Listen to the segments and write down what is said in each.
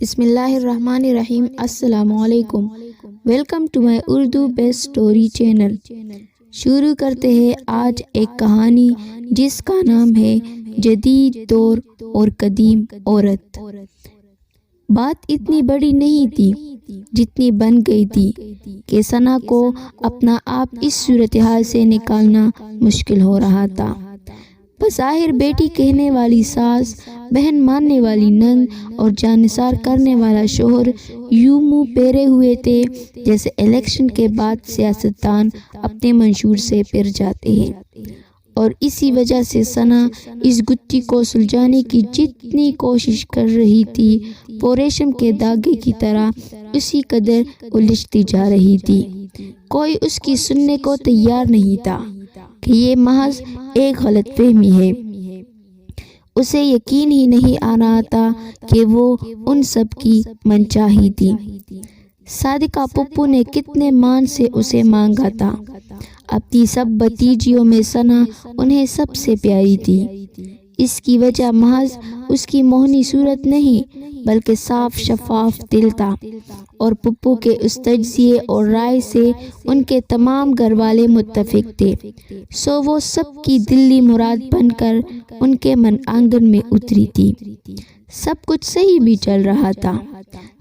بسم اللہ الرحمن الرحیم۔ السلام علیکم، welcome to my Urdu best story channel. شروع کرتے ہیں آج ایک کہانی جس کا نام ہے جدید دور اور قدیم عورت۔ بات اتنی بڑی نہیں تھی جتنی بن گئی تھی کہ ثنا کو اپنا آپ اس صورتحال سے نکالنا مشکل ہو رہا تھا۔ بظاہر بیٹی کہنے والی ساس، بہن ماننے والی نند اور جانثار کرنے والا شوہر یوں منہ پھیرے ہوئے تھے جیسے الیکشن کے بعد سیاستدان اپنے منشور سے پھر جاتے ہیں، اور اسی وجہ سے ثنا اس گتھی کو سلجھانے کی جتنی کوشش کر رہی تھی وہ ریشم کے دھاگے کی طرح اسی قدر الجھتی جا رہی تھی۔ کوئی اس کی سننے کو تیار نہیں تھا کہ یہ محض ایک غلط فہمی ہے۔ اسے یقین ہی نہیں آ رہا تھا کہ وہ ان سب کی منچاہی تھی۔ صادقہ پھپھو نے کتنے مان سے اسے مانگا تھا۔ اپنی سب بھتیجیوں میں ثنا انہیں سب سے پیاری تھی۔ اس کی وجہ محض اس کی موہنی صورت نہیں بلکہ صاف شفاف دل تھا، اور پھپھو کے اس تجزیے اور رائے سے ان کے تمام گھر والے متفق تھے، سو وہ سب کی دلی مراد بن کر ان کے من آنگن میں اتری تھی۔ سب کچھ صحیح بھی چل رہا تھا۔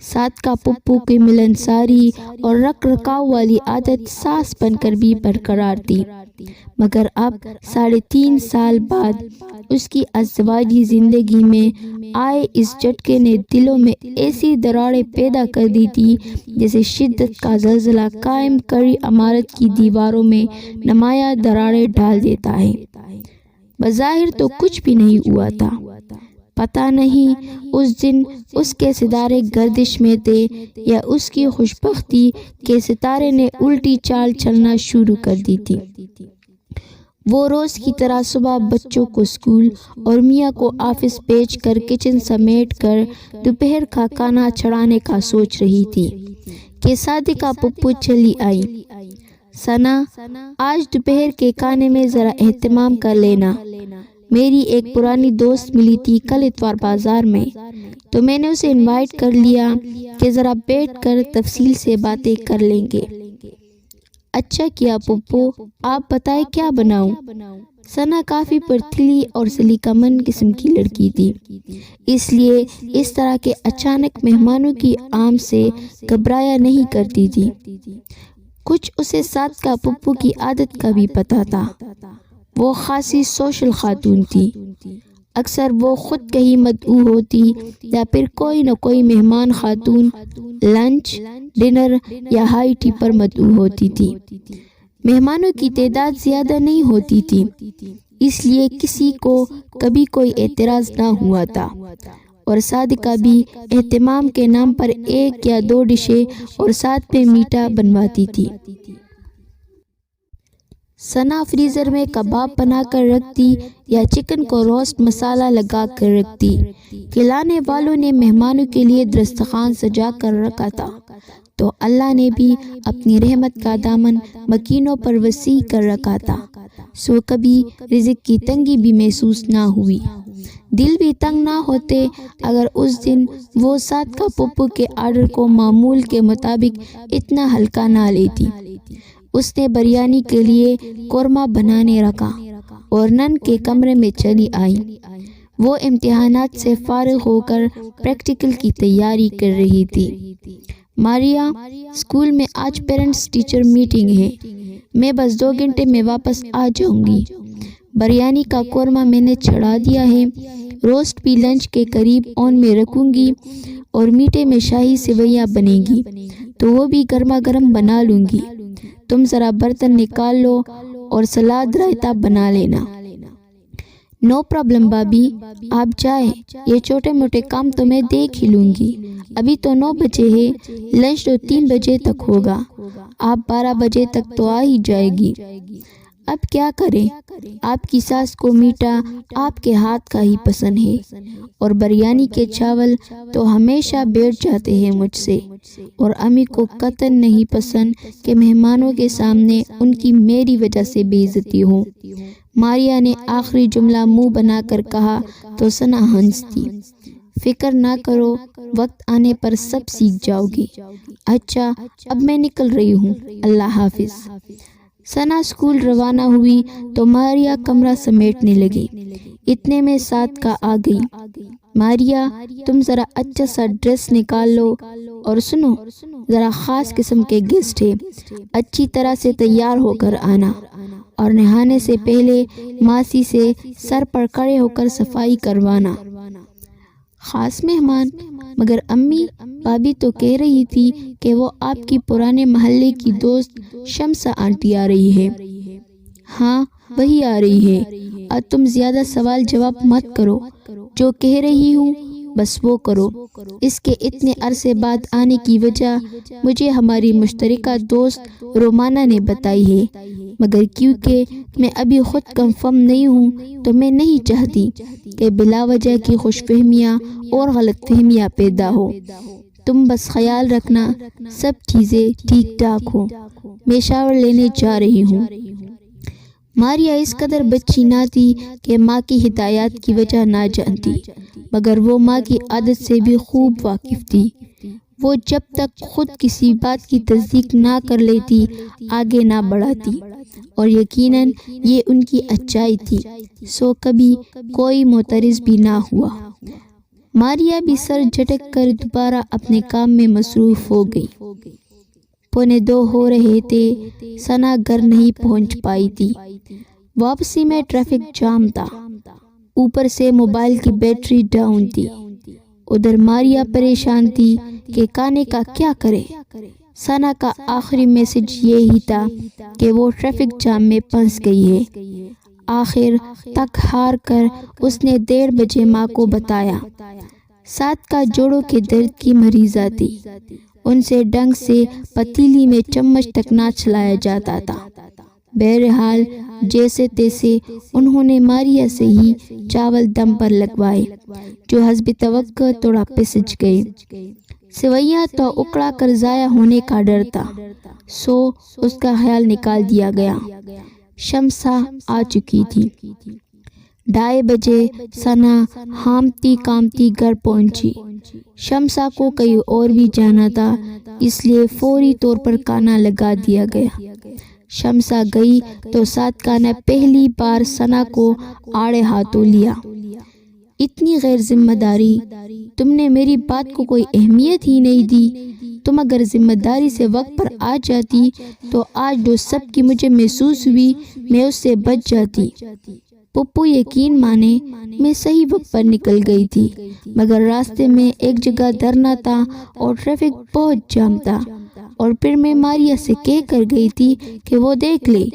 صادقہ پھپھو کی ملنساری اور رکھ رکھاؤ والی عادت ساس بن کر بھی برقرار تھی، مگر اب 3.5 سال بعد اس کی ازدواجی زندگی میں آئے اس جھٹکے نے دلوں میں ایسی دراڑیں پیدا کر دی تھی جیسے شدت کا زلزلہ قائم کڑی عمارت کی دیواروں میں نمایاں دراڑیں ڈال دیتا ہے۔ بظاہر تو کچھ بھی نہیں ہوا تھا، پتہ نہیں اس دن اس کے ستارے گردش میں تھے یا اس کی خوش بختی کے ستارے نے الٹی چال چلنا شروع کر دی تھی۔ وہ روز کی طرح صبح بچوں کو اسکول اور میاں کو آفس بھیج کر کچن سمیٹ کر دوپہر کا کھانا چڑھانے کا سوچ رہی تھی کہ صادقہ پھپھو چلی آئی۔ ثنا، آج دوپہر کے کھانے میں ذرا اہتمام کر لینا۔ میری ایک پرانی دوست ملی تھی کل اتوار بازار میں، تو میں نے اسے انوائٹ کر لیا کہ ذرا بیٹھ کر تفصیل سے باتیں کر لیں گے۔ اچھا کیا پھپھو، آپ بتائیں کیا بناؤں؟ ثنا کافی پرتیلی اور سلیقہ مند قسم کی لڑکی تھی، اس لیے اس طرح کے اچانک مہمانوں کی آمد سے گھبرایا نہیں کرتی تھی۔ کچھ اسے صادقہ پھپھو کی عادت کا بھی پتہ تھا۔ وہ خاصی سوشل خاتون تھی۔ اکثر وہ خود کہیں مدعو ہوتی یا پھر کوئی نہ کوئی مہمان خاتون لنچ، ڈنر یا ہائی ٹی پر مدعو ہوتی تھی۔ مہمانوں کی تعداد زیادہ نہیں ہوتی تھی، اس لیے کسی کو کبھی کوئی اعتراض نہ ہوا تھا، اور صادقہ بھی اہتمام کے نام پر 1 یا 2 ڈشیں اور ساتھ میں میٹھا بنواتی تھی۔ ثنا فریزر میں کباب بنا کر رکھتی یا چکن کو روسٹ مسالہ لگا کر رکھتی۔ کھلانے والوں نے مہمانوں کے لیے دسترخوان سجا کر رکھا تھا، تو اللہ نے بھی اپنی رحمت کا دامن مکینوں پر وسیع کر رکھا تھا، سو کبھی رزق کی تنگی بھی محسوس نہ ہوئی۔ دل بھی تنگ نہ ہوتے اگر اس دن وہ صادقہ پھپھو کے آرڈر کو معمول کے مطابق اتنا ہلکا نہ لیتی۔ اس نے بریانی کے لیے قورمہ بنانے رکھا اور نن کے کمرے میں چلی آئی۔ وہ امتحانات سے فارغ ہو کر پریکٹیکل کی تیاری کر رہی تھی۔ ماریا، اسکول میں آج پیرنٹس ٹیچر میٹنگ ہے، میں بس 2 گھنٹے میں واپس آ جاؤں گی۔ بریانی کا قورمہ میں نے چڑھا دیا ہے، روسٹ بھی لنچ کے قریب آن میں رکھوں گی، اور میٹھے میں شاہی سیویاں بنے گی تو وہ بھی گرما گرم بنا لوں گی۔ تم ذرا برتن نکال لو اور سلاد رائتا بنا لینا۔ نو پرابلم بابی، آپ جائیں، یہ چھوٹے موٹے کام تو میں دیکھ ہی لوں گی۔ ابھی تو 9 بجے ہے، لنچ تو 3 بجے تک ہوگا، آپ 12 بجے تک تو آ ہی جائے گی۔ اب کیا کریں، آپ کی ساس کو میٹھا آپ کے ہاتھ کا ہی پسند ہے، اور بریانی کے چاول تو ہمیشہ بیٹھ جاتے ہیں مجھ سے، اور امی کو قطعاً نہیں پسند کہ مہمانوں کے سامنے ان کی میری وجہ سے بے عزتی ہو۔ ماریا نے آخری جملہ منہ بنا کر کہا تو ثنا ہنس دی۔ فکر نہ کرو، وقت آنے پر سب سیکھ جاؤ گی۔ اچھا اب میں نکل رہی ہوں، اللہ حافظ۔ ثنا اسکول روانہ ہوئی تو ماریا کمرہ سمیٹنے لگی۔ اتنے میں صادقہ آ گئی۔ ماریا تم ذرا اچھا سا ڈریس نکال لو، اور سنو ذرا خاص قسم کے گیسٹ ہے، اچھی طرح سے تیار ہو کر آنا، اور نہانے سے پہلے ماسی سے سر پر کھڑے ہو کر صفائی کروانا۔ خاص مہمان؟ مگر امی بھابی تو کہہ رہی تھی کہ وہ آپ کی پرانے محلے کی دوست شمسہ آنٹی آ رہی ہے۔ ہاں وہی آ رہی ہے، اب تم زیادہ سوال جواب مت کرو، جو کہہ رہی ہوں بس وہ کرو۔ اس کے اتنے عرصے بعد آنے کی وجہ مجھے ہماری مشترکہ دوست رومانہ نے بتائی ہے، مگر کیونکہ میں ابھی خود کنفرم نہیں ہوں تو میں نہیں چاہتی کہ بلا وجہ کی خوش فہمیاں اور غلط فہمیاں پیدا ہو۔ تم بس خیال رکھنا سب چیزیں ٹھیک ٹھاک ہو۔ میں شاور لینے جا رہی ہوں۔ ماریا اس قدر بچی نہ تھی کہ ماں کی ہدایات کی وجہ نہ جانتی، مگر وہ ماں کی عادت سے بھی خوب واقف تھی۔ وہ جب تک خود کسی بات کی تصدیق نہ کر لیتی آگے نہ بڑھاتی، اور یقیناً یہ ان کی اچائی تھی، سو کبھی کوئی معترض بھی نہ ہوا۔ ماریا بھی سر جھٹک کر دوبارہ اپنے کام میں مصروف ہو گئی۔ 1:45 ہو رہے تھے، ثنا گھر نہیں پہنچ پائی تھی۔ واپسی میں ٹریفک جام تھا، اوپر سے موبائل کی بیٹری ڈاؤن تھی۔ ادھر ماریا پریشان تھی کہ کھانے کا کیا کرے۔ ثنا کا آخری میسج یہی تھا کہ وہ ٹریفک جام میں پھنس گئی ہے۔ آخر تک ہار کر اس نے 1:30 بجے ماں کو بتایا۔ صادقہ جوڑوں کے درد کی مریضہ تھی، ان سے ڈھنگ سے پتیلی میں چمچ تک نہ چلایا جاتا تھا۔ بہرحال جیسے تیسے انہوں نے ماریا سے ہی چاول دم پر لگوائے، جو حسب توقع تھوڑا پسج گئے۔ سویاں تو اکڑا کر ضائع ہونے کا ڈر تھا، سو اس کا خیال نکال دیا گیا۔ شمسہ آ چکی تھی۔ 2:30 بجے ثنا ہامتی کامتی گھر پہنچی۔ شمسہ کو کہیں اور بھی جانا تھا، اس لیے فوری طور پر کھانا لگا دیا گیا۔ شمسہ گئی تو صادقہ نے پہلی بار ثنا کو آڑے ہاتھوں لیا۔ اتنی غیر ذمہ داری، تم نے میری بات کو کوئی اہمیت ہی نہیں دی۔ تم اگر ذمہ داری سے وقت پر آ جاتی تو آج جو سب کی مجھے محسوس ہوئی میں اس سے بچ جاتی۔ پپو یقین مانے میں صحیح وقت پر نکل گئی تھی، مگر راستے میں ایک جگہ دھرنا تھا اور ٹریفک بہت جام تھا، اور پھر میں ماریا سے کہہ کر گئی تھی کہ وہ دیکھ لے۔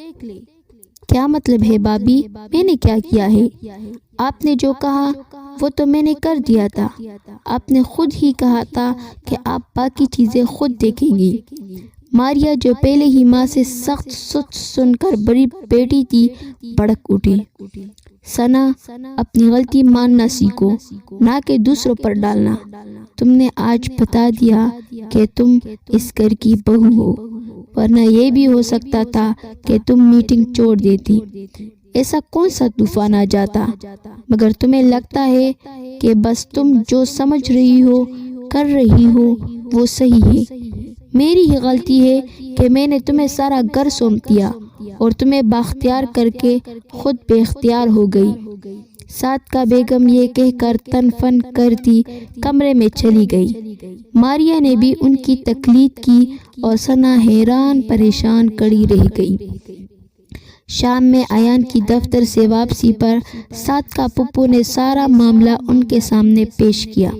کیا مطلب ہے بھابی؟ میں نے کیا کیا ہے؟ آپ نے جو کہا وہ تو میں نے کر دیا تھا۔ آپ نے خود ہی کہا تھا کہ آپ باقی چیزیں خود دیکھیں گی۔ ماریا جو پہلے ہی ماں سے سخت سن کر بڑی بیٹی تھی، بھڑک اٹھی۔ ثنا اپنی غلطی ماننا سیکھو، نہ کہ دوسروں پر ڈالنا۔ تم نے آج بتا دیا کہ تم اس گھر کی بہو ہو، ورنہ یہ بھی ہو سکتا تھا کہ تم میٹنگ چھوڑ دیتی، ایسا کون سا طوفان آ جاتا۔ مگر تمہیں لگتا ہے کہ بس تم جو سمجھ رہی ہو کر رہی ہو وہ صحیح ہے۔ میری ہی غلطی ہے کہ میں نے تمہیں سارا گھر سونپ دیا اور تمہیں بااختیار کر کے خود بے اختیار ہو گئی۔ صادقہ بیگم یہ کہہ کر تن فن کرتی کمرے میں چلی گئی۔ ماریا نے بھی ان کی تقلید کی اور ثنا حیران پریشان کڑی رہ گئی۔ شام میں ایان کی دفتر سے واپسی پر صادقہ پپو نے سارا معاملہ ان کے سامنے پیش کیا۔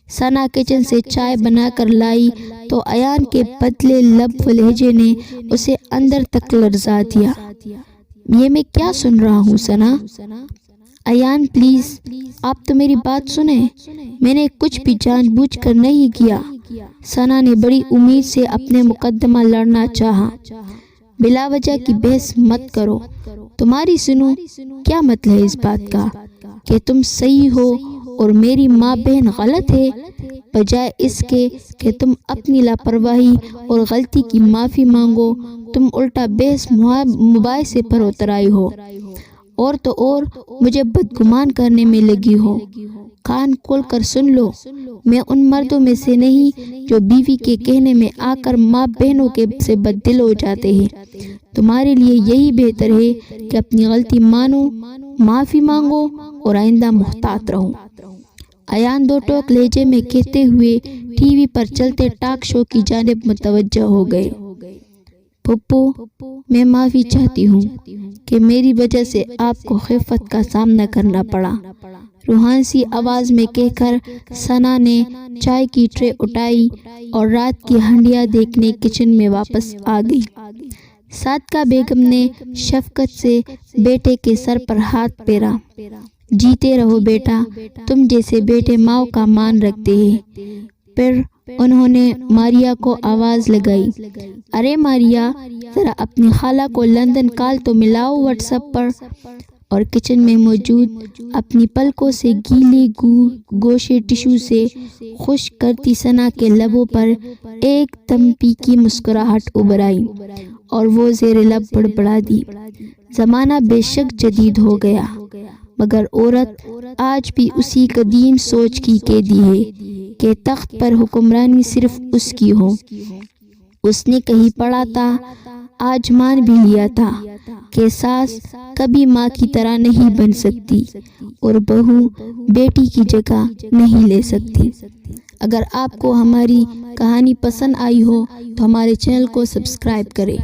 ثنا کچن سے چائے بنا کر لائی تو ایان کے پتلے لب و لہجے نے اسے اندر تک لرزا دیا۔ یہ میں کیا سن رہا ہوں ثنا؟ ایان پلیز آپ تو میری بات سنیں، میں نے کچھ بھی جان بوجھ کر نہیں کیا۔ ثنا نے بڑی امید سے اپنے مقدمہ لڑنا چاہا۔ بلا وجہ کی بحث مت کرو، تمہاری سنوں، کیا مطلب ہے اس بات کا کہ تم صحیح ہو اور میری ماں بہن غلط ہے؟ بجائے اس کے کہ تم اپنی لاپرواہی اور غلطی کی معافی مانگو، تم الٹا بحث مباحثے پر اتر آئی ہو، اور تو اور مجھے بدگمان کرنے میں لگی ہو۔ کان کھول کر سن لو، میں ان مردوں میں سے نہیں جو بیوی کے کہنے میں آ کر ماں بہنوں کے سے بددل ہو جاتے ہیں۔ تمہارے لیے یہی بہتر ہے کہ اپنی غلطی مانو، معافی مانگو اور آئندہ محتاط رہو۔ ایان دو ٹوک لہجے میں کہتے ہوئے ٹی وی پر چلتے ٹاک شو کی جانب متوجہ ہو گئے۔ پھپھو، میں معافی چاہتی ہوں کہ میری وجہ سے آپ کو خفت کا سامنا کرنا پڑا، روحان سی آواز میں کہہ کر ثنا نے چائے کی ٹرے اٹھائی اور رات کی ہنڈیاں دیکھنے کچن میں واپس آ گئی۔ صادقہ بیگم نے شفقت سے بیٹے کے سر پر ہاتھ پھیرا۔ جیتے رہو بیٹا، تم جیسے بیٹے ماں کا مان رکھتے ہیں۔ پھر انہوں نے ماریا کو آواز لگائی، ارے ماریا، ذرا اپنی خالہ کو لندن کال تو ملاؤ واٹس ایپ پر۔ اور کچن میں موجود اپنی پلکوں سے گیلے گوشے ٹشو سے خشک کرتی ثنا کے لبوں پر ایک دم پیکی مسکراہٹ ابھر آئی اور وہ زیر لب بڑبڑا دی، زمانہ بے شک جدید ہو گیا، مگر عورت آج بھی اسی قدیم سوچ کی قیدی ہے کہ تخت پر حکمرانی صرف اس کی ہو۔ اس نے کہیں پڑھا تھا، آج مان بھی لیا تھا کہ ساس کبھی ماں کی طرح نہیں بن سکتی اور بہو بیٹی کی جگہ نہیں لے سکتی۔ اگر آپ کو ہماری کہانی پسند آئی ہو تو ہمارے چینل کو سبسکرائب کریں۔